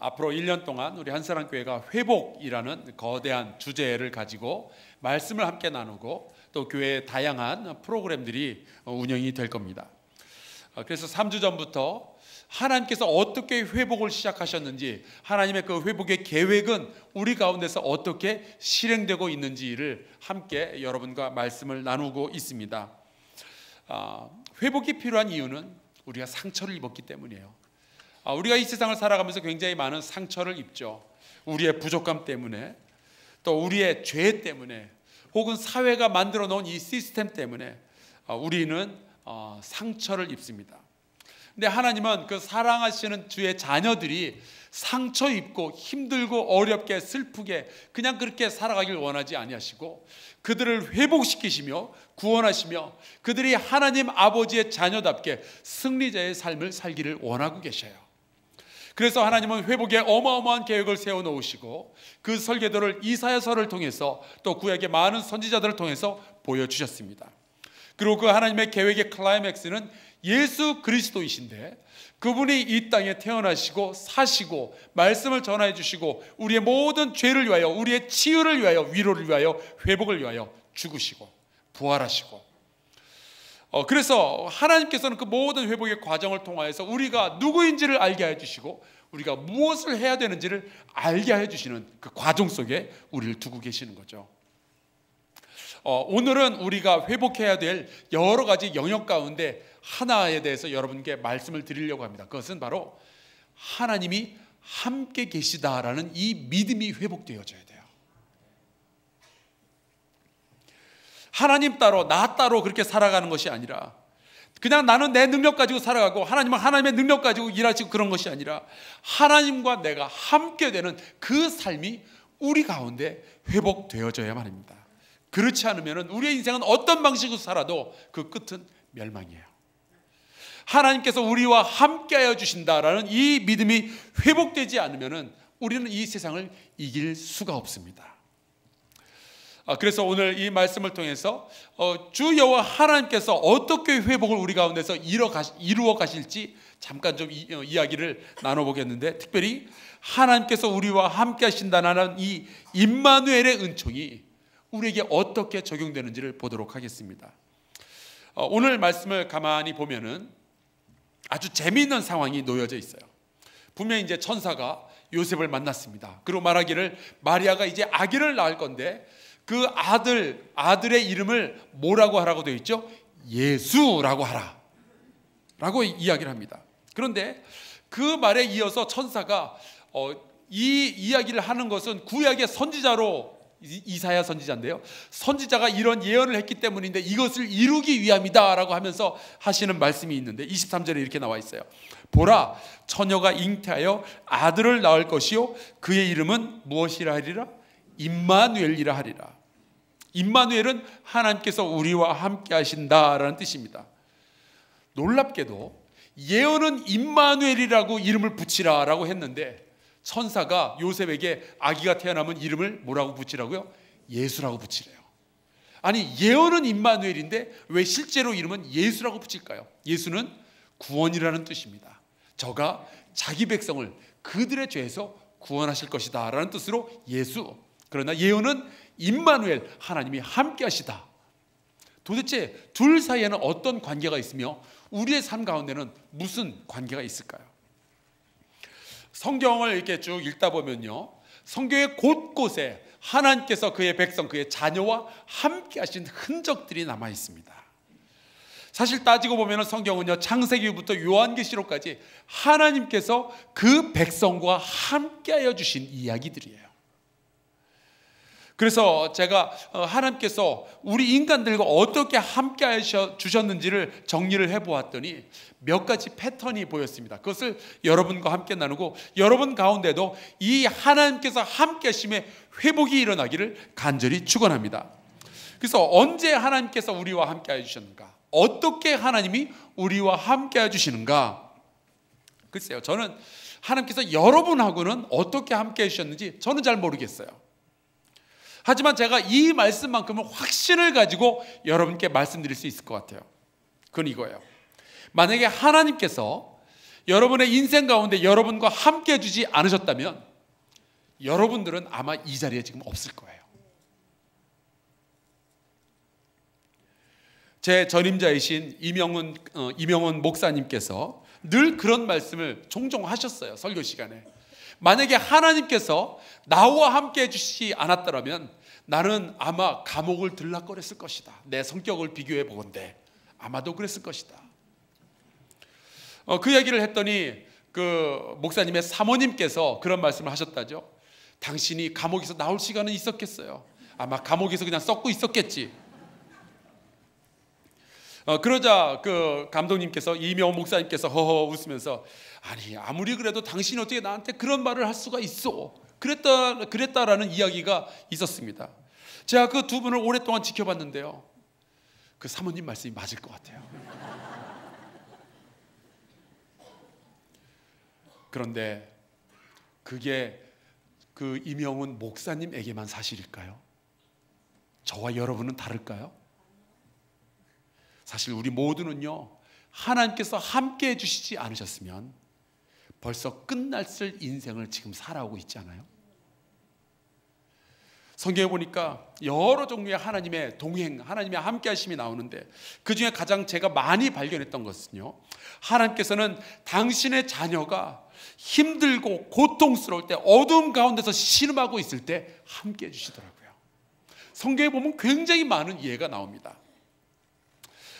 앞으로 1년 동안 우리 한사랑교회가 회복이라는 거대한 주제를 가지고 말씀을 함께 나누고 또 교회의 다양한 프로그램들이 운영이 될 겁니다. 그래서 3주 전부터 하나님께서 어떻게 회복을 시작하셨는지, 하나님의 그 회복의 계획은 우리 가운데서 어떻게 실행되고 있는지를 함께 여러분과 말씀을 나누고 있습니다. 회복이 필요한 이유는 우리가 상처를 입었기 때문이에요. 우리가 이 세상을 살아가면서 굉장히 많은 상처를 입죠. 우리의 부족함 때문에, 또 우리의 죄 때문에, 혹은 사회가 만들어 놓은 이 시스템 때문에 우리는 상처를 입습니다. 근데 하나님은 그 사랑하시는 주의 자녀들이 상처 입고 힘들고 어렵게 슬프게 그냥 그렇게 살아가길 원하지 아니하시고, 그들을 회복시키시며 구원하시며 그들이 하나님 아버지의 자녀답게 승리자의 삶을 살기를 원하고 계셔요. 그래서 하나님은 회복에 어마어마한 계획을 세워놓으시고 그 설계도를 이사야서를 통해서 또 구약의 많은 선지자들을 통해서 보여주셨습니다. 그리고 그 하나님의 계획의 클라이맥스는 예수 그리스도이신데, 그분이 이 땅에 태어나시고 사시고 말씀을 전하여 주시고 우리의 모든 죄를 위하여, 우리의 치유를 위하여, 위로를 위하여, 회복을 위하여 죽으시고 부활하시고, 그래서 하나님께서는 그 모든 회복의 과정을 통하여서 우리가 누구인지를 알게 해주시고 우리가 무엇을 해야 되는지를 알게 해주시는 그 과정 속에 우리를 두고 계시는 거죠. 오늘은 우리가 회복해야 될 여러 가지 영역 가운데 하나에 대해서 여러분께 말씀을 드리려고 합니다. 그것은 바로 하나님이 함께 계시다라는 이 믿음이 회복되어져야 돼요. 하나님 따로 나 따로 그렇게 살아가는 것이 아니라, 그냥 나는 내 능력 가지고 살아가고 하나님은 하나님의 능력 가지고 일하시고 그런 것이 아니라, 하나님과 내가 함께 되는 그 삶이 우리 가운데 회복되어져야만 합니다. 그렇지 않으면 우리의 인생은 어떤 방식으로 살아도 그 끝은 멸망이에요. 하나님께서 우리와 함께하여 주신다라는 이 믿음이 회복되지 않으면 우리는 이 세상을 이길 수가 없습니다. 그래서 오늘 이 말씀을 통해서 주 여호와 하나님께서 어떻게 회복을 우리 가운데서 이루어 가실지 잠깐 좀 이야기를 나눠보겠는데, 특별히 하나님께서 우리와 함께 하신다는 이 임마누엘의 은총이 우리에게 어떻게 적용되는지를 보도록 하겠습니다. 오늘 말씀을 가만히 보면은 아주 재미있는 상황이 놓여져 있어요. 분명히 이제 천사가 요셉을 만났습니다. 그리고 말하기를 마리아가 이제 아기를 낳을 건데 그 아들의 이름을 뭐라고 하라고 되어 있죠? 예수라고 하라 라고 이야기를 합니다. 그런데 그 말에 이어서 천사가 이 이야기를 하는 것은 구약의 선지자로, 이사야 선지자인데요, 선지자가 이런 예언을 했기 때문인데 이것을 이루기 위함이다 라고 하면서 하시는 말씀이 있는데, 23절에 이렇게 나와 있어요. 보라, 처녀가 잉태하여 아들을 낳을 것이요 그의 이름은 무엇이라 하리라? 임마누엘이라 하리라. 임마누엘은 하나님께서 우리와 함께 하신다라는 뜻입니다. 놀랍게도 예언은 임마누엘이라고 이름을 붙이라라고 했는데 천사가 요셉에게 아기가 태어나면 이름을 뭐라고 붙이라고요? 예수라고 붙이래요. 아니, 예언은 임마누엘인데 왜 실제로 이름은 예수라고 붙일까요? 예수는 구원이라는 뜻입니다. 저가 자기 백성을 그들의 죄에서 구원하실 것이다 라는 뜻으로 예수. 그러나 예언은 임마누엘, 하나님이 함께 하시다. 도대체 둘 사이에는 어떤 관계가 있으며 우리의 삶 가운데는 무슨 관계가 있을까요? 성경을 이렇게 쭉 읽다 보면요, 성경의 곳곳에 하나님께서 그의 백성, 그의 자녀와 함께 하신 흔적들이 남아 있습니다. 사실 따지고 보면 성경은요, 창세기부터 요한계시록까지 하나님께서 그 백성과 함께하여 주신 이야기들이에요. 그래서 제가 하나님께서 우리 인간들과 어떻게 함께 하셔 주셨는지를 정리를 해보았더니 몇 가지 패턴이 보였습니다. 그것을 여러분과 함께 나누고 여러분 가운데도 이 하나님께서 함께 하심의 회복이 일어나기를 간절히 축원합니다. 그래서 언제 하나님께서 우리와 함께 해주셨는가? 어떻게 하나님이 우리와 함께 해주시는가? 글쎄요, 저는 하나님께서 여러분하고는 어떻게 함께 해주셨는지 저는 잘 모르겠어요. 하지만 제가 이 말씀만큼은 확신을 가지고 여러분께 말씀드릴 수 있을 것 같아요. 그건 이거예요. 만약에 하나님께서 여러분의 인생 가운데 여러분과 함께 해주지 않으셨다면 여러분들은 아마 이 자리에 지금 없을 거예요. 제 전임자이신 이명훈 목사님께서 늘 그런 말씀을 종종 하셨어요. 설교 시간에. 만약에 하나님께서 나와 함께 해주시지 않았더라면 나는 아마 감옥을 들락거렸을 것이다. 내 성격을 비교해 보건대 아마도 그랬을 것이다. 그 얘기를 했더니 그 목사님의 사모님께서 그런 말씀을 하셨다죠. 당신이 감옥에서 나올 시간은 있었겠어요. 아마 감옥에서 그냥 썩고 있었겠지. 그러자 그 감독님께서, 이명호 목사님께서 허허 웃으면서, 아니 아무리 그래도 당신이 어떻게 나한테 그런 말을 할 수가 있어, 그랬다라는 이야기가 있었습니다. 제가 그 두 분을 오랫동안 지켜봤는데요, 그 사모님 말씀이 맞을 것 같아요. 그런데 그게 그 이명훈 목사님에게만 사실일까요? 저와 여러분은 다를까요? 사실 우리 모두는요, 하나님께서 함께 해주시지 않으셨으면 벌써 끝났을 인생을 지금 살아오고 있잖아요. 성경에 보니까 여러 종류의 하나님의 동행, 하나님의 함께 하심이 나오는데, 그 중에 가장 제가 많이 발견했던 것은요, 하나님께서는 당신의 자녀가 힘들고 고통스러울 때, 어두움 가운데서 신음하고 있을 때 함께 해주시더라고요. 성경에 보면 굉장히 많은 예가 나옵니다.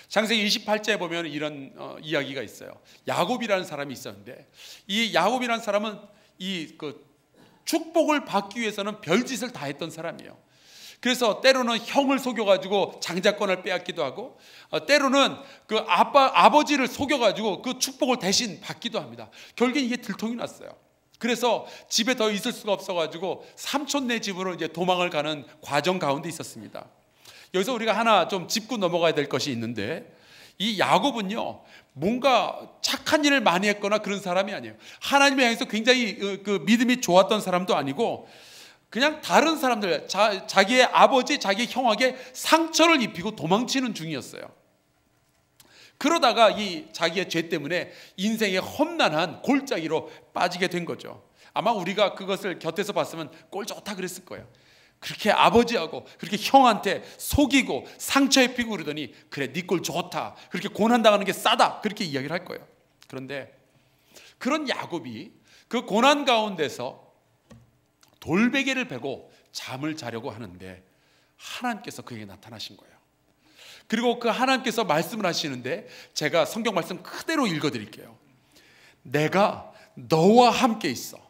창세기 28장에 보면 이런 이야기가 있어요. 야곱이라는 사람이 있었는데, 이 야곱이라는 사람은 축복을 받기 위해서는 별짓을 다 했던 사람이에요. 그래서 때로는 형을 속여가지고 장자권을 빼앗기도 하고, 때로는 그 아버지를 속여가지고 그 축복을 대신 받기도 합니다. 결국에 이게 들통이 났어요. 그래서 집에 더 있을 수가 없어가지고 삼촌네 집으로 이제 도망을 가는 과정 가운데 있었습니다. 여기서 우리가 하나 좀 짚고 넘어가야 될 것이 있는데, 이 야곱은요, 뭔가 착한 일을 많이 했거나 그런 사람이 아니에요. 하나님에 향해서 굉장히 그 믿음이 좋았던 사람도 아니고, 그냥 다른 사람들, 자기의 아버지, 자기 형에게 상처를 입히고 도망치는 중이었어요. 그러다가 이 자기의 죄 때문에 인생의 험난한 골짜기로 빠지게 된 거죠. 아마 우리가 그것을 곁에서 봤으면 꼴 좋다 그랬을 거예요. 그렇게 아버지하고 그렇게 형한테 속이고 상처 입히고 그러더니, 그래 네 꼴 좋다, 그렇게 고난당하는 게 싸다, 그렇게 이야기를 할 거예요. 그런데 그런 야곱이 그 고난 가운데서 돌베개를 베고 잠을 자려고 하는데 하나님께서 그에게 나타나신 거예요. 그리고 그 하나님께서 말씀을 하시는데, 제가 성경 말씀 그대로 읽어드릴게요. 내가 너와 함께 있어.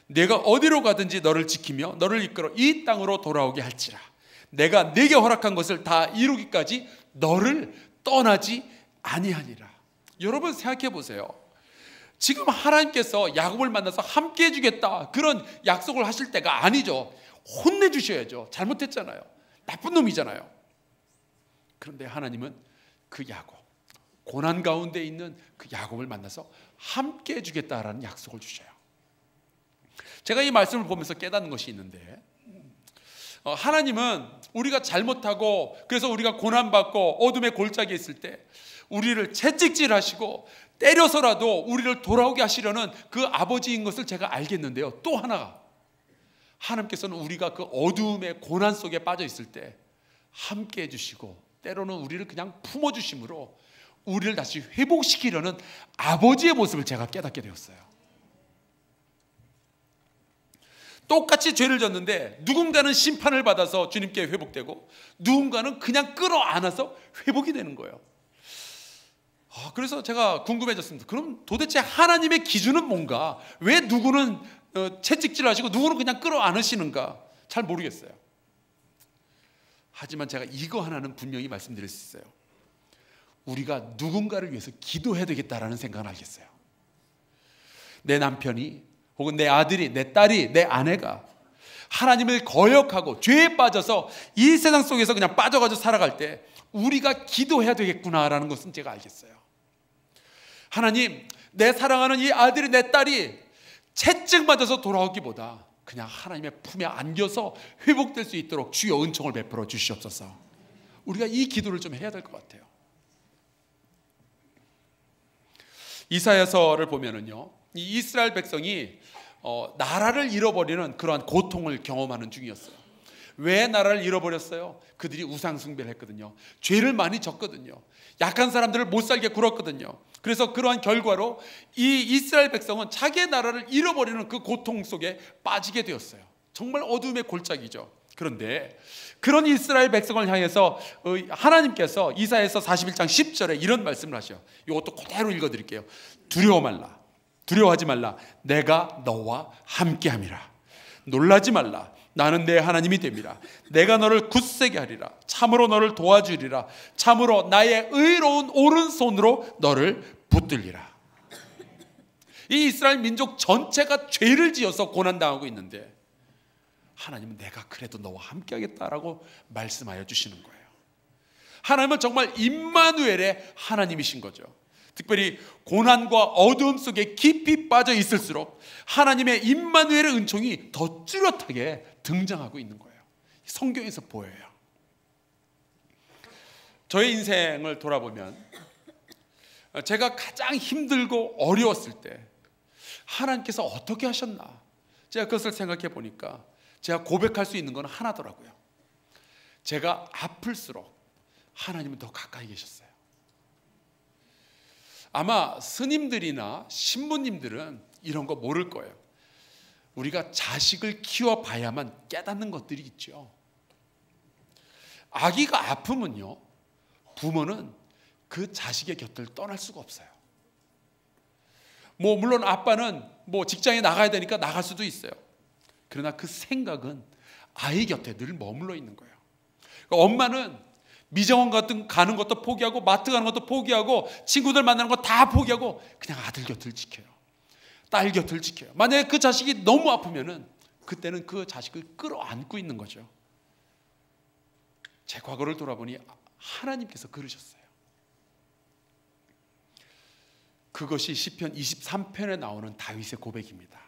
내가 어디로 가든지 너를 지키며 너를 이끌어 이 땅으로 돌아오게 할지라. 내가 내게 허락한 것을 다 이루기까지 너를 떠나지 아니하니라. 여러분 생각해 보세요. 지금 하나님께서 야곱을 만나서 함께 해주겠다 그런 약속을 하실 때가 아니죠. 혼내주셔야죠. 잘못했잖아요. 나쁜 놈이잖아요. 그런데 하나님은 그 야곱, 고난 가운데 있는 그 야곱을 만나서 함께 해주겠다라는 약속을 주셔요. 제가 이 말씀을 보면서 깨닫는 것이 있는데, 하나님은 우리가 잘못하고 그래서 우리가 고난받고 어둠의 골짜기에 있을 때 우리를 채찍질하시고 때려서라도 우리를 돌아오게 하시려는 그 아버지인 것을 제가 알겠는데요, 또 하나가, 하나님께서는 우리가 그 어두움의 고난 속에 빠져 있을 때 함께 해주시고 때로는 우리를 그냥 품어주심으로 우리를 다시 회복시키려는 아버지의 모습을 제가 깨닫게 되었어요. 똑같이 죄를 졌는데 누군가는 심판을 받아서 주님께 회복되고 누군가는 그냥 끌어안아서 회복이 되는 거예요. 그래서 제가 궁금해졌습니다. 그럼 도대체 하나님의 기준은 뭔가? 왜 누구는 채찍질 하시고 누구는 그냥 끌어안으시는가? 잘 모르겠어요. 하지만 제가 이거 하나는 분명히 말씀드릴 수 있어요. 우리가 누군가를 위해서 기도해야 되겠다라는 생각을 알겠어요. 내 남편이 혹은 내 아들이, 내 딸이, 내 아내가 하나님을 거역하고 죄에 빠져서 이 세상 속에서 그냥 빠져가지고 살아갈 때 우리가 기도해야 되겠구나라는 것은 제가 알겠어요. 하나님, 내 사랑하는 이 아들이, 내 딸이 채찍 맞아서 돌아오기보다 그냥 하나님의 품에 안겨서 회복될 수 있도록 주여 은총을 베풀어 주시옵소서. 우리가 이 기도를 좀 해야 될 것 같아요. 이사야서를 보면은요, 이 이스라엘 백성이 나라를 잃어버리는 그러한 고통을 경험하는 중이었어요. 왜 나라를 잃어버렸어요? 그들이 우상 숭배를 했거든요. 죄를 많이 졌거든요. 약한 사람들을 못 살게 굴었거든요. 그래서 그러한 결과로 이 이스라엘 백성은 자기의 나라를 잃어버리는 그 고통 속에 빠지게 되었어요. 정말 어둠의 골짜기죠. 그런데 그런 이스라엘 백성을 향해서 하나님께서 이사야서 41장 10절에 이런 말씀을 하셔요. 이것도 그대로 읽어드릴게요. 두려워 말라, 두려워하지 말라, 내가 너와 함께함이라. 놀라지 말라, 나는 내 하나님이 됨이라. 내가 너를 굳세게 하리라. 참으로 너를 도와주리라. 참으로 나의 의로운 오른손으로 너를 붙들리라. 이 이스라엘 민족 전체가 죄를 지어서 고난당하고 있는데 하나님은 내가 그래도 너와 함께하겠다라고 말씀하여 주시는 거예요. 하나님은 정말 임마누엘의 하나님이신 거죠. 특별히 고난과 어두움 속에 깊이 빠져 있을수록 하나님의 임마누엘의 은총이 더 뚜렷하게 등장하고 있는 거예요. 성경에서 보여요. 저의 인생을 돌아보면 제가 가장 힘들고 어려웠을 때 하나님께서 어떻게 하셨나, 제가 그것을 생각해 보니까 제가 고백할 수 있는 건 하나더라고요. 제가 아플수록 하나님은 더 가까이 계셨어요. 아마 스님들이나 신부님들은 이런 거 모를 거예요. 우리가 자식을 키워봐야만 깨닫는 것들이 있죠. 아기가 아프면요, 부모는 그 자식의 곁을 떠날 수가 없어요. 물론 아빠는 직장에 나가야 되니까 나갈 수도 있어요. 그러나 그 생각은 아이 곁에 늘 머물러 있는 거예요. 그러니까 엄마는 미정원 같은 가는 것도 포기하고 마트 가는 것도 포기하고 친구들 만나는 거 다 포기하고 그냥 아들 곁을 지켜요. 딸 곁을 지켜요. 만약에 그 자식이 너무 아프면은 그때는 그 자식을 끌어안고 있는 거죠. 제 과거를 돌아보니 하나님께서 그러셨어요. 그것이 시편 23편에 나오는 다윗의 고백입니다.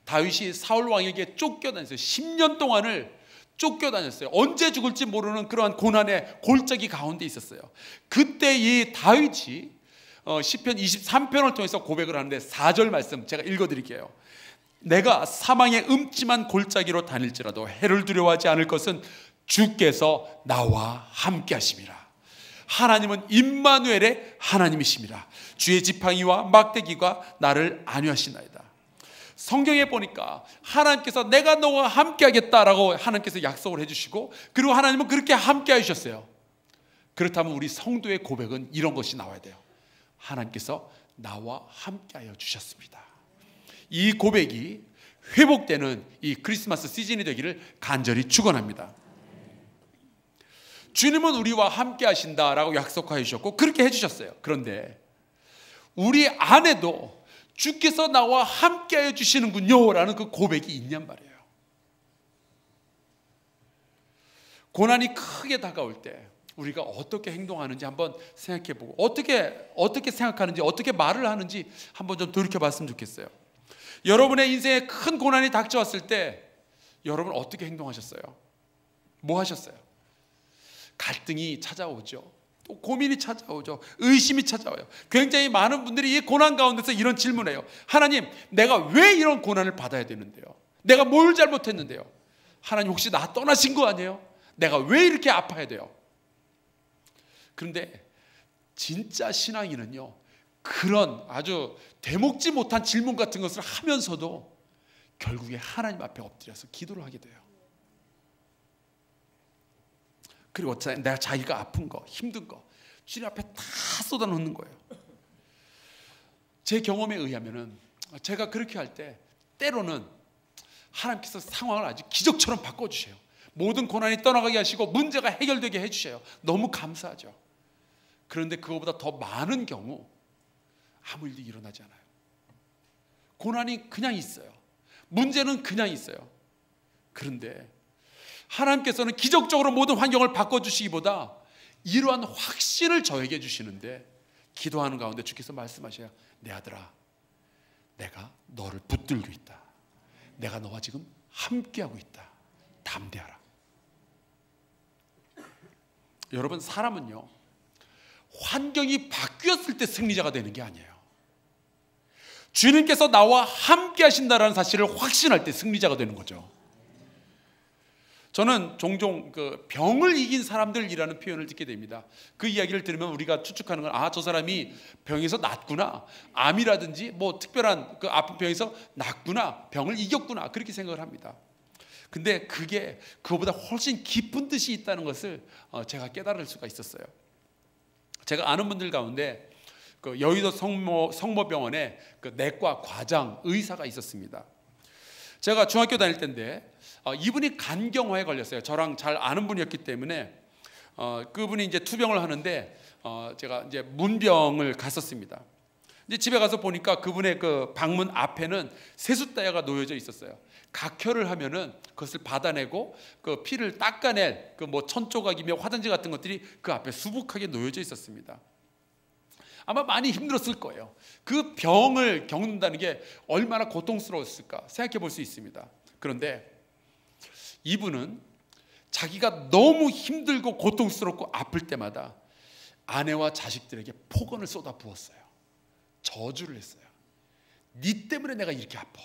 다윗이 사울 왕에게 쫓겨다녔어요. 10년 동안을 쫓겨다녔어요. 언제 죽을지 모르는 그러한 고난의 골짜기 가운데 있었어요. 그때 이 다윗이 시편 23편을 통해서 고백을 하는데 4절 말씀 제가 읽어드릴게요. 내가 사망의 음침한 골짜기로 다닐지라도 해를 두려워하지 않을 것은 주께서 나와 함께 하심이라. 하나님은 임마누엘의 하나님이심이라. 주의 지팡이와 막대기가 나를 안위하시나이다. 성경에 보니까 하나님께서 내가 너와 함께 하겠다라고 하나님께서 약속을 해주시고, 그리고 하나님은 그렇게 함께 해주셨어요. 그렇다면 우리 성도의 고백은 이런 것이 나와야 돼요. 하나님께서 나와 함께 하여 주셨습니다. 이 고백이 회복되는 이 크리스마스 시즌이 되기를 간절히 축원합니다. 주님은 우리와 함께 하신다라고 약속하여 주셨고 그렇게 해주셨어요. 그런데 우리 안에도 주께서 나와 함께하여 주시는군요 라는 그 고백이 있냔 말이에요. 고난이 크게 다가올 때 우리가 어떻게 행동하는지 한번 생각해보고 어떻게 생각하는지 어떻게 말을 하는지 한번 좀 돌이켜봤으면 좋겠어요. 여러분의 인생에 큰 고난이 닥쳐왔을 때 여러분 어떻게 행동하셨어요? 뭐 하셨어요? 갈등이 찾아오죠. 또 고민이 찾아오죠. 의심이 찾아와요. 굉장히 많은 분들이 이 고난 가운데서 이런 질문을 해요. 하나님, 내가 왜 이런 고난을 받아야 되는데요? 내가 뭘 잘못했는데요? 하나님 혹시 나 떠나신 거 아니에요? 내가 왜 이렇게 아파야 돼요? 그런데 진짜 신앙인은요, 그런 아주 되먹지 못한 질문 같은 것을 하면서도 결국에 하나님 앞에 엎드려서 기도를 하게 돼요. 그리고 내가 자기가 아픈 거, 힘든 거 주님 앞에 다 쏟아놓는 거예요. 제 경험에 의하면은 제가 그렇게 할 때 때로는 하나님께서 상황을 아주 기적처럼 바꿔주셔요. 모든 고난이 떠나가게 하시고 문제가 해결되게 해주셔요. 너무 감사하죠. 그런데 그거보다 더 많은 경우 아무 일도 일어나지 않아요. 고난이 그냥 있어요. 문제는 그냥 있어요. 그런데 하나님께서는 기적적으로 모든 환경을 바꿔주시기보다 이러한 확신을 저에게 주시는데, 기도하는 가운데 주께서 말씀하셔요. 내 아들아, 내가 너를 붙들고 있다. 내가 너와 지금 함께하고 있다. 담대하라. 여러분, 사람은요 환경이 바뀌었을 때 승리자가 되는 게 아니에요. 주님께서 나와 함께 하신다라는 사실을 확신할 때 승리자가 되는 거죠. 저는 종종 그 병을 이긴 사람들이라는 표현을 듣게 됩니다. 그 이야기를 들으면 우리가 추측하는 건, 아, 저 사람이 병에서 낫구나, 암이라든지 뭐 특별한 그 아픈 병에서 낫구나, 병을 이겼구나, 그렇게 생각을 합니다. 근데 그게 그거보다 훨씬 깊은 뜻이 있다는 것을 제가 깨달을 수가 있었어요. 제가 아는 분들 가운데 그 여의도 성모병원에 그 내과 과장 의사가 있었습니다. 제가 중학교 다닐 때인데 이분이 간경화에 걸렸어요. 저랑 잘 아는 분이었기 때문에 그분이 이제 투병을 하는데 제가 이제 문병을 갔었습니다. 이제 집에 가서 보니까 그분의 그 방문 앞에는 세숫다야가 놓여져 있었어요. 각혈을 하면은 그것을 받아내고 그 피를 닦아낼 그 뭐 천조각이며 화단지 같은 것들이 그 앞에 수북하게 놓여져 있었습니다. 아마 많이 힘들었을 거예요. 그 병을 겪는다는 게 얼마나 고통스러웠을까 생각해 볼 수 있습니다. 그런데 이분은 자기가 너무 힘들고 고통스럽고 아플 때마다 아내와 자식들에게 폭언을 쏟아 부었어요. 저주를 했어요. 네 때문에 내가 이렇게 아파.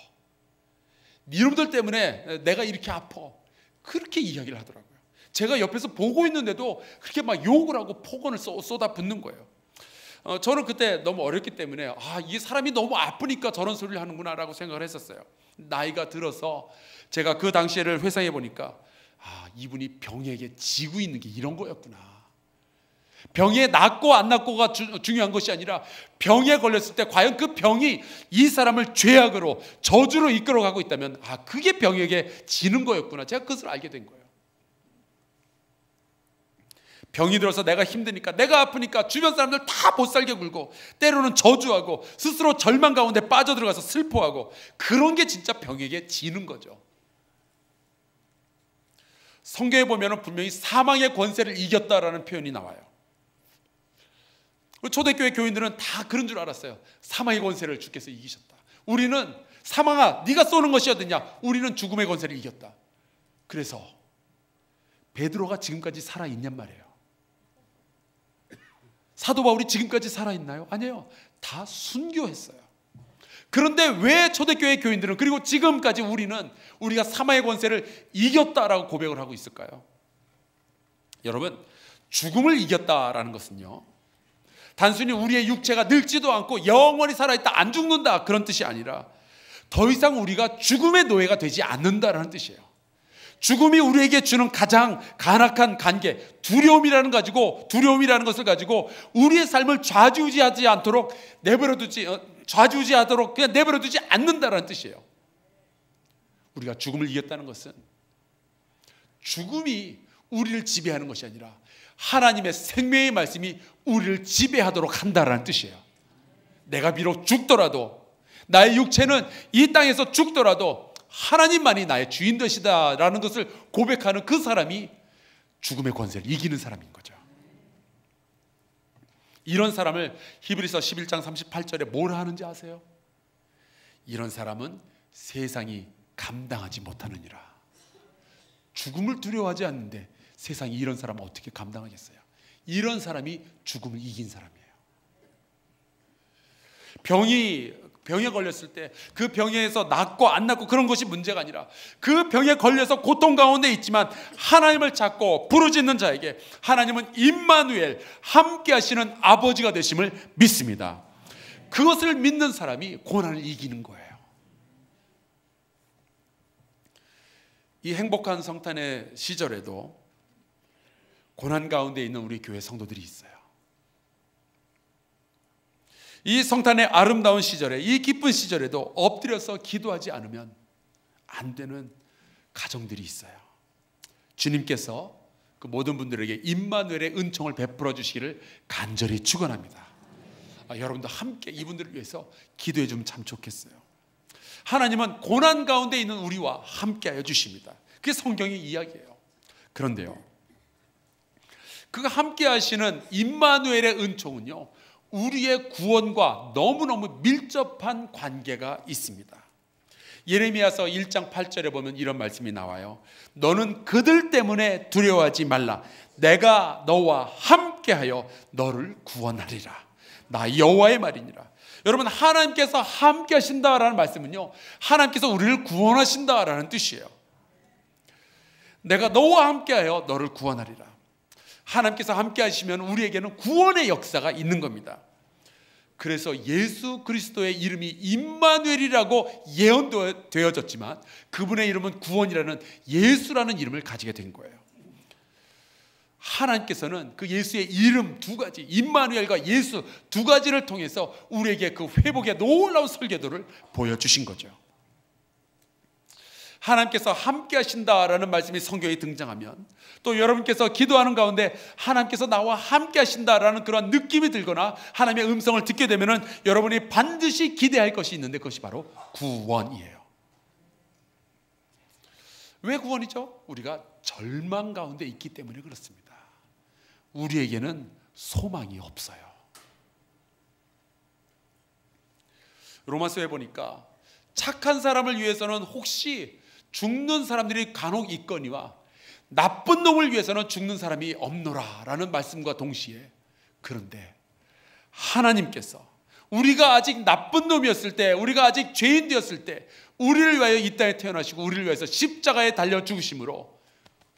네 놈들 때문에 내가 이렇게 아파. 그렇게 이야기를 하더라고요. 제가 옆에서 보고 있는데도 그렇게 막 욕을 하고 폭언을 쏟아 붓는 거예요. 저는 그때 너무 어렸기 때문에 이 사람이 너무 아프니까 저런 소리를 하는구나 라고 생각을 했었어요. 나이가 들어서 제가 그 당시를 회상해 보니까 이분이 병에게 지고 있는 게 이런 거였구나. 병에 낫고 안 낫고가 중요한 것이 아니라 병에 걸렸을 때 과연 그 병이 이 사람을 죄악으로 저주로 이끌어가고 있다면 그게 병에게 지는 거였구나. 제가 그것을 알게 된 거예요. 병이 들어서 내가 힘드니까, 내가 아프니까 주변 사람들 다 못살게 굴고 때로는 저주하고 스스로 절망 가운데 빠져들어가서 슬퍼하고, 그런 게 진짜 병에게 지는 거죠. 성경에 보면 분명히 사망의 권세를 이겼다라는 표현이 나와요. 초대교회 교인들은 다 그런 줄 알았어요. 사망의 권세를 주께서 이기셨다. 우리는 사망아 네가 쏘는 것이었느냐, 우리는 죽음의 권세를 이겼다. 그래서 베드로가 지금까지 살아있냔 말이에요. 사도 바울이 지금까지 살아있나요? 아니에요. 다 순교했어요. 그런데 왜 초대교회 교인들은, 그리고 지금까지 우리가 사망의 권세를 이겼다라고 고백을 하고 있을까요? 여러분, 죽음을 이겼다라는 것은요, 단순히 우리의 육체가 늙지도 않고 영원히 살아있다, 안 죽는다, 그런 뜻이 아니라 더 이상 우리가 죽음의 노예가 되지 않는다라는 뜻이에요. 죽음이 우리에게 주는 가장 간악한 관계, 두려움이라는 것을 가지고 우리의 삶을 좌지우지하지 않도록 좌지우지하도록 그냥 내버려두지 않는다라는 뜻이에요. 우리가 죽음을 이겼다는 것은 죽음이 우리를 지배하는 것이 아니라 하나님의 생명의 말씀이 우리를 지배하도록 한다라는 뜻이에요. 내가 비록 죽더라도, 나의 육체는 이 땅에서 죽더라도 하나님만이 나의 주인 되시다라는 것을 고백하는 그 사람이 죽음의 권세를 이기는 사람인 거죠. 이런 사람을 히브리서 11장 38절에 뭐라 하는지 아세요? 이런 사람은 세상이 감당하지 못하느니라. 죽음을 두려워하지 않는데 세상이 이런 사람을 어떻게 감당하겠어요? 이런 사람이 죽음을 이긴 사람이에요. 병에 걸렸을 때 그 병에서 낫고 안 낫고 그런 것이 문제가 아니라, 그 병에 걸려서 고통 가운데 있지만 하나님을 찾고 부르짖는 자에게 하나님은 임마누엘, 함께 하시는 아버지가 되심을 믿습니다. 그것을 믿는 사람이 고난을 이기는 거예요. 이 행복한 성탄의 시절에도 고난 가운데 있는 우리 교회 성도들이 있어요. 이 성탄의 아름다운 시절에, 이 기쁜 시절에도 엎드려서 기도하지 않으면 안 되는 가정들이 있어요. 주님께서 그 모든 분들에게 임마누엘의 은총을 베풀어 주시기를 간절히 축원합니다. 여러분도 함께 이분들을 위해서 기도해 주면 참 좋겠어요. 하나님은 고난 가운데 있는 우리와 함께하여 주십니다. 그게 성경의 이야기예요. 그런데요, 그가 함께하시는 임마누엘의 은총은요, 우리의 구원과 너무너무 밀접한 관계가 있습니다. 예레미야서 1장 8절에 보면 이런 말씀이 나와요. 너는 그들 때문에 두려워하지 말라. 내가 너와 함께하여 너를 구원하리라. 나 여호와의 말이니라. 여러분, 하나님께서 함께 하신다라는 말씀은요, 하나님께서 우리를 구원하신다라는 뜻이에요. 내가 너와 함께하여 너를 구원하리라. 하나님께서 함께 하시면 우리에게는 구원의 역사가 있는 겁니다. 그래서 예수 그리스도의 이름이 임마누엘이라고 예언되어졌지만 그분의 이름은 구원이라는 예수라는 이름을 가지게 된 거예요. 하나님께서는 그 예수의 이름 두 가지, 임마누엘과 예수 두 가지를 통해서 우리에게 그 회복의 놀라운 설계도를 보여주신 거죠. 하나님께서 함께 하신다라는 말씀이 성경에 등장하면, 또 여러분께서 기도하는 가운데 하나님께서 나와 함께 하신다라는 그런 느낌이 들거나 하나님의 음성을 듣게 되면 여러분이 반드시 기대할 것이 있는데, 그것이 바로 구원이에요. 왜 구원이죠? 우리가 절망 가운데 있기 때문에 그렇습니다. 우리에게는 소망이 없어요. 로마서에 보니까 착한 사람을 위해서는 혹시 죽는 사람들이 간혹 있거니와 나쁜 놈을 위해서는 죽는 사람이 없노라 라는 말씀과 동시에, 그런데 하나님께서 우리가 아직 나쁜 놈이었을 때, 우리가 아직 죄인 되었을 때 우리를 위하여 이 땅에 태어나시고 우리를 위해서 십자가에 달려 죽으심으로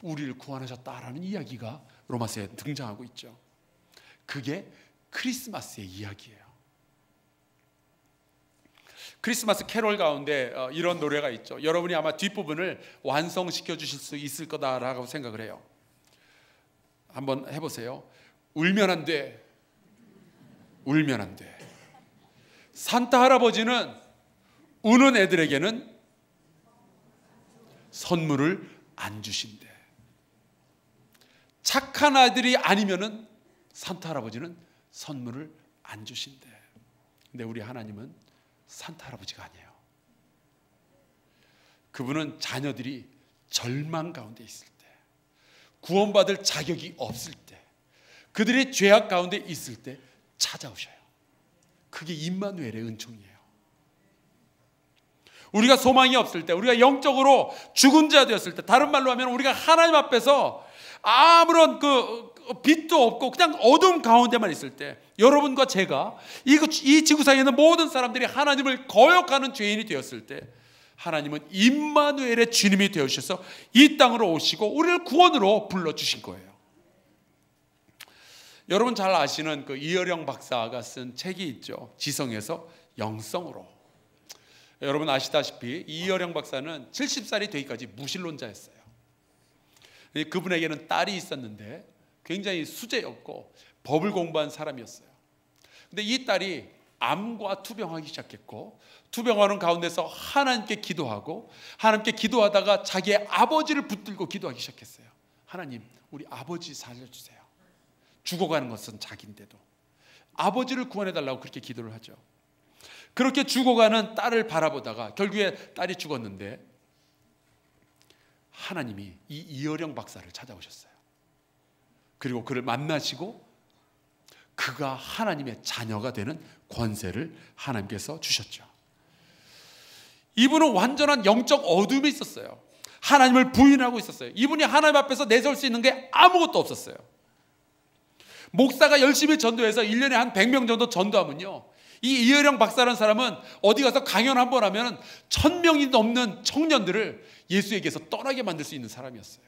우리를 구원하셨다라는 이야기가 로마서에 등장하고 있죠. 그게 크리스마스의 이야기예요. 크리스마스 캐롤 가운데 이런 노래가 있죠. 여러분이 아마 뒷부분을 완성시켜 주실 수 있을 거다라고 생각을 해요. 한번 해보세요. 울면 안 돼. 울면 안 돼. 산타 할아버지는 우는 애들에게는 선물을 안 주신대. 착한 아들이 아니면은 산타 할아버지는 선물을 안 주신대. 근데 우리 하나님은 산타 할아버지가 아니에요. 그분은 자녀들이 절망 가운데 있을 때, 구원받을 자격이 없을 때, 그들이 죄악 가운데 있을 때 찾아오셔요. 그게 임마누엘의 은총이에요. 우리가 소망이 없을 때, 우리가 영적으로 죽은 자 되었을 때, 다른 말로 하면 우리가 하나님 앞에서 아무런 빛도 없고 그냥 어둠 가운데만 있을 때, 여러분과 제가 이 지구상에 있는 모든 사람들이 하나님을 거역하는 죄인이 되었을 때, 하나님은 임마누엘의 주님이 되어주셔서 이 땅으로 오시고 우리를 구원으로 불러주신 거예요. 여러분 잘 아시는 그 이어령 박사가 쓴 책이 있죠. 지성에서 영성으로. 여러분 아시다시피 이어령 박사는 70살이 되기까지 무신론자였어요. 그분에게는 딸이 있었는데 굉장히 수재였고 법을 공부한 사람이었어요. 근데 이 딸이 암과 투병하기 시작했고, 투병하는 가운데서 하나님께 기도하고, 하나님께 기도하다가 자기의 아버지를 붙들고 기도하기 시작했어요. 하나님, 우리 아버지 살려주세요. 죽어가는 것은 자기인데도 아버지를 구원해달라고 그렇게 기도를 하죠. 그렇게 죽어가는 딸을 바라보다가 결국에 딸이 죽었는데 하나님이 이 이어령 박사를 찾아오셨어요. 그리고 그를 만나시고 그가 하나님의 자녀가 되는 권세를 하나님께서 주셨죠. 이분은 완전한 영적 어둠이 있었어요. 하나님을 부인하고 있었어요. 이분이 하나님 앞에서 내세울 수 있는 게 아무것도 없었어요. 목사가 열심히 전도해서 1년에 한 100명 정도 전도하면요, 이 이어령 박사라는 사람은 어디 가서 강연 한번 하면 1000명이 넘는 청년들을 예수에게서 떠나게 만들 수 있는 사람이었어요.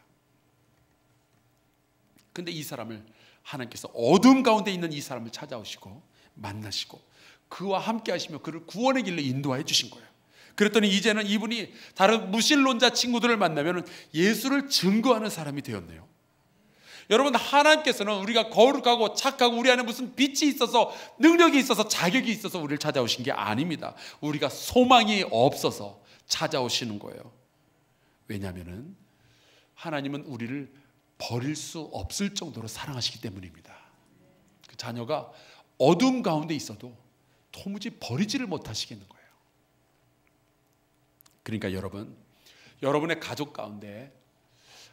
근데 이 사람을 하나님께서 어둠 가운데 있는 이 사람을 찾아오시고 만나시고 그와 함께 하시며 그를 구원의 길로 인도해 주신 거예요. 그랬더니 이제는 이분이 다른 무신론자 친구들을 만나면 예수를 증거하는 사람이 되었네요. 여러분, 하나님께서는 우리가 거룩하고 착하고 우리 안에 무슨 빛이 있어서 능력이 있어서 자격이 있어서 우리를 찾아오신 게 아닙니다. 우리가 소망이 없어서 찾아오시는 거예요. 왜냐하면 하나님은 우리를 버릴 수 없을 정도로 사랑하시기 때문입니다. 그 자녀가 어둠 가운데 있어도 도무지 버리지를 못하시겠는 거예요. 그러니까 여러분의 가족 가운데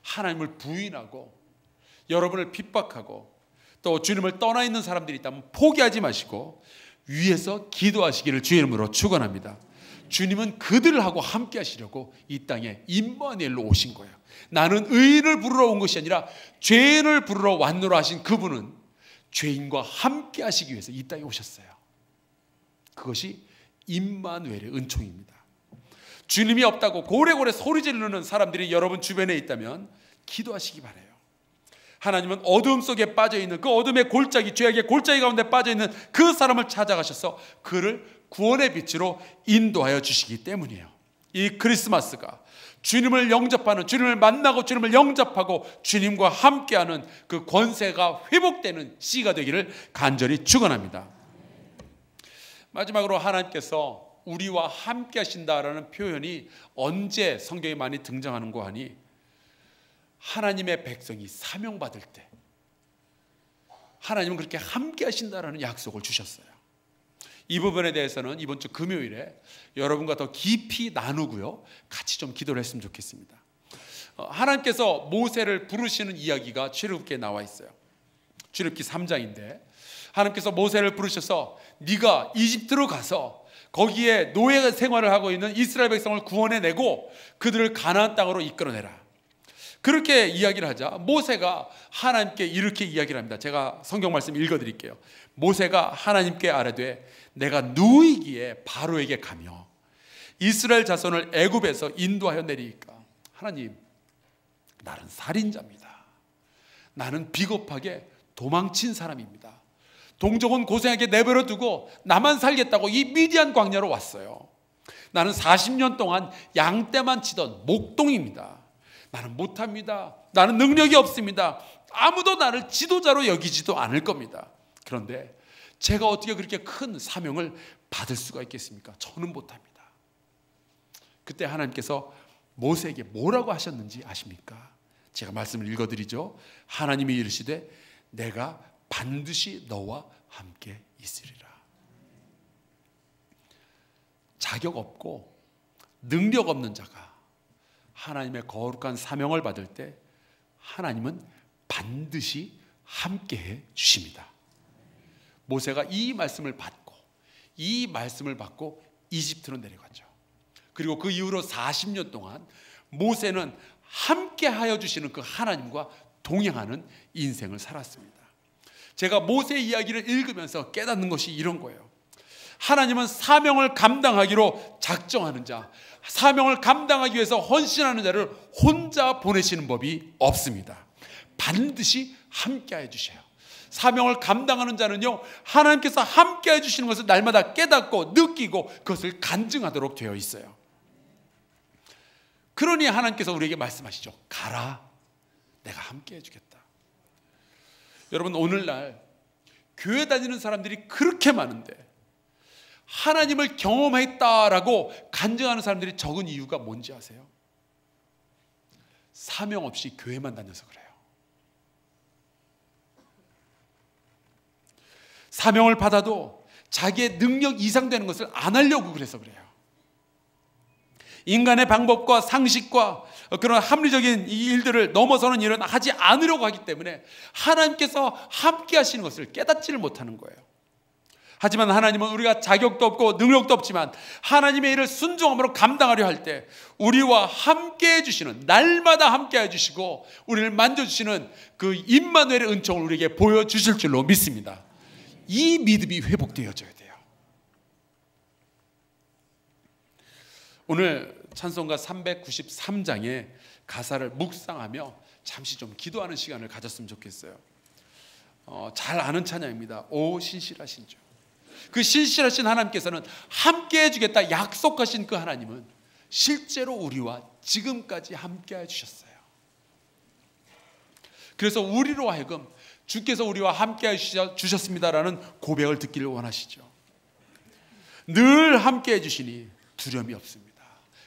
하나님을 부인하고 여러분을 핍박하고 또 주님을 떠나 있는 사람들이 있다면 포기하지 마시고 위에서 기도하시기를 주의 이름으로 축원합니다. 주님은 그들을 하고 함께 하시려고 이 땅에 임마누엘로 오신 거예요. 나는 의인을 부르러 온 것이 아니라 죄인을 부르러 왔노라 하신 그분은 죄인과 함께 하시기 위해서 이 땅에 오셨어요. 그것이 임마누엘의 은총입니다. 주님이 없다고 고래고래 소리 지르는 사람들이 여러분 주변에 있다면 기도하시기 바라요. 하나님은 어둠 속에 빠져있는 그 어둠의 골짜기, 죄악의 골짜기 가운데 빠져있는 그 사람을 찾아가셔서 그를 구원의 빛으로 인도하여 주시기 때문이에요. 이 크리스마스가 주님을 영접하는, 주님을 만나고 주님을 영접하고 주님과 함께하는 그 권세가 회복되는 시가 되기를 간절히 축원합니다. 마지막으로 하나님께서 우리와 함께 하신다라는 표현이 언제 성경에 많이 등장하는고 하니, 하나님의 백성이 사명받을 때 하나님은 그렇게 함께 하신다라는 약속을 주셨어요. 이 부분에 대해서는 이번 주 금요일에 여러분과 더 깊이 나누고요, 같이 좀 기도를 했으면 좋겠습니다. 하나님께서 모세를 부르시는 이야기가 출애굽기에 나와 있어요. 출애굽기 3장인데 하나님께서 모세를 부르셔서 네가 이집트로 가서 거기에 노예 생활을 하고 있는 이스라엘 백성을 구원해내고 그들을 가나안 땅으로 이끌어내라, 그렇게 이야기를 하자 모세가 하나님께 이렇게 이야기를 합니다. 제가 성경 말씀 읽어드릴게요. 모세가 하나님께 아뢰되 내가 누이기에 바로에게 가며 이스라엘 자손을 애굽에서 인도하여 내리니까, 하나님, 나는 살인자입니다. 나는 비겁하게 도망친 사람입니다. 동족은 고생하게 내버려 두고 나만 살겠다고 이 미디안 광야로 왔어요. 나는 40년 동안 양떼만 치던 목동입니다. 나는 못합니다. 나는 능력이 없습니다. 아무도 나를 지도자로 여기지도 않을 겁니다. 그런데 제가 어떻게 그렇게 큰 사명을 받을 수가 있겠습니까? 저는 못합니다. 그때 하나님께서 모세에게 뭐라고 하셨는지 아십니까? 제가 말씀을 읽어드리죠. 하나님이 이르시되 내가 반드시 너와 함께 있으리라. 자격 없고 능력 없는 자가 하나님의 거룩한 사명을 받을 때 하나님은 반드시 함께해 주십니다. 모세가 이 말씀을 받고 이집트로 내려갔죠. 그리고 그 이후로 40년 동안 모세는 함께하여 주시는 그 하나님과 동행하는 인생을 살았습니다. 제가 모세의 이야기를 읽으면서 깨닫는 것이 이런 거예요. 하나님은 사명을 감당하기로 작정하는 자, 사명을 감당하기 위해서 헌신하는 자를 혼자 보내시는 법이 없습니다. 반드시 함께해 주셔요. 사명을 감당하는 자는요, 하나님께서 함께해 주시는 것을 날마다 깨닫고 느끼고 그것을 간증하도록 되어 있어요. 그러니 하나님께서 우리에게 말씀하시죠. 가라, 내가 함께해 주겠다. 여러분, 오늘날 교회 다니는 사람들이 그렇게 많은데 하나님을 경험했다라고 간증하는 사람들이 적은 이유가 뭔지 아세요? 사명 없이 교회만 다녀서 그래요. 사명을 받아도 자기의 능력 이상 되는 것을 안 하려고 그래서 그래요. 인간의 방법과 상식과 그런 합리적인 이 일들을 넘어서는 일은 하지 않으려고 하기 때문에 하나님께서 함께 하시는 것을 깨닫지를 못하는 거예요. 하지만 하나님은 우리가 자격도 없고 능력도 없지만 하나님의 일을 순종함으로 감당하려 할 때 우리와 함께 해주시는, 날마다 함께 해주시고 우리를 만져주시는 그 임마누엘의 은총을 우리에게 보여주실 줄로 믿습니다. 이 믿음이 회복되어져야 돼요. 오늘 찬송가 393장의 가사를 묵상하며 잠시 좀 기도하는 시간을 가졌으면 좋겠어요. 잘 아는 찬양입니다. 오 신실하신 주. 그 신실하신 하나님께서는 함께 해주겠다 약속하신 그 하나님은 실제로 우리와 지금까지 함께 해주셨어요. 그래서 우리로 하여금 주께서 우리와 함께 해주셨습니다라는 고백을 듣기를 원하시죠. 늘 함께 해주시니 두려움이 없습니다.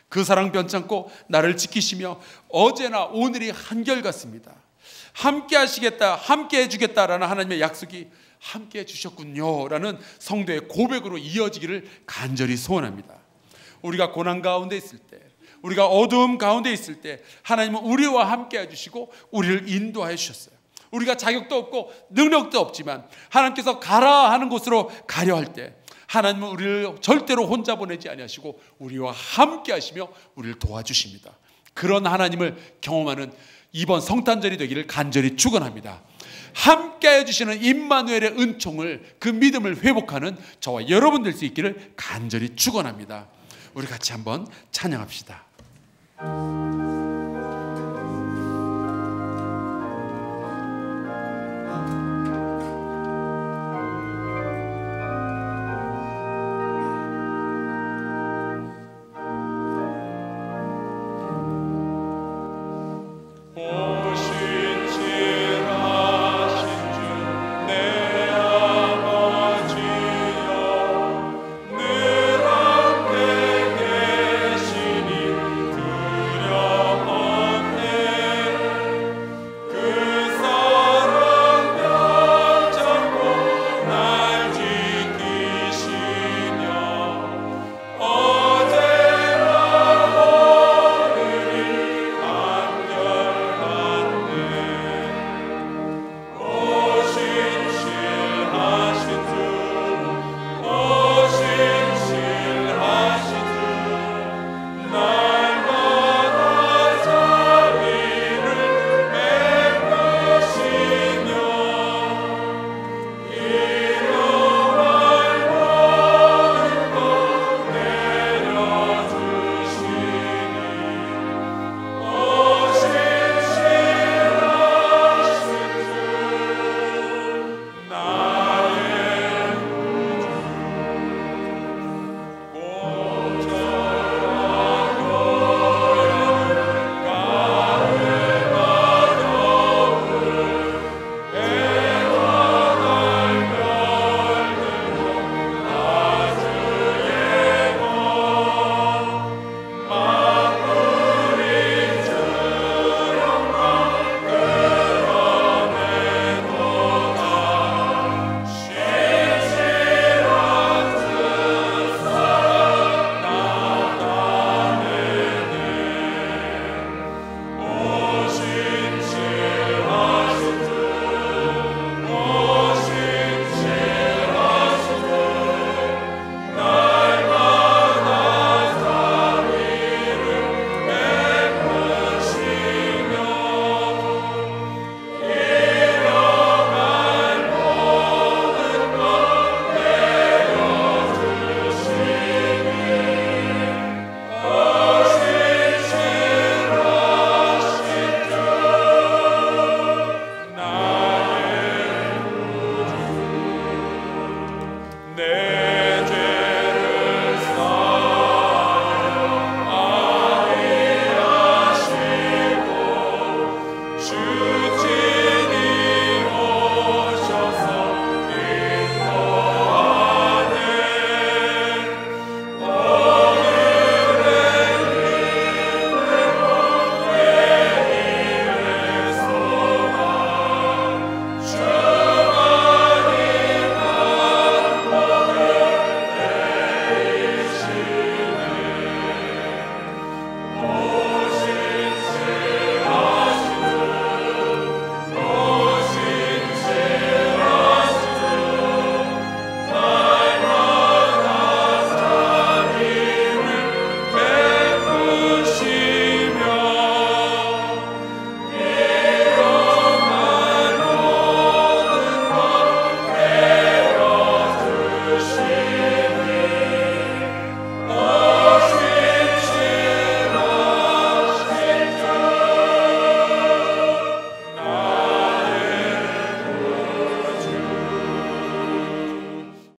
그 사랑 변찮고 나를 지키시며 어제나 오늘이 한결같습니다. 함께 하시겠다, 함께 해주겠다라는 하나님의 약속이 함께 해주셨군요 라는 성도의 고백으로 이어지기를 간절히 소원합니다. 우리가 고난 가운데 있을 때, 우리가 어두움 가운데 있을 때 하나님은 우리와 함께 해주시고 우리를 인도하여 주셨어요. 우리가 자격도 없고 능력도 없지만 하나님께서 가라 하는 곳으로 가려 할 때 하나님은 우리를 절대로 혼자 보내지 아니하시고 우리와 함께 하시며 우리를 도와주십니다. 그런 하나님을 경험하는 이번 성탄절이 되기를 간절히 축원합니다. 함께 해주시는 임마누엘의 은총을, 그 믿음을 회복하는 저와 여러분 될 수 있기를 간절히 축원합니다. 우리 같이 한번 찬양합시다.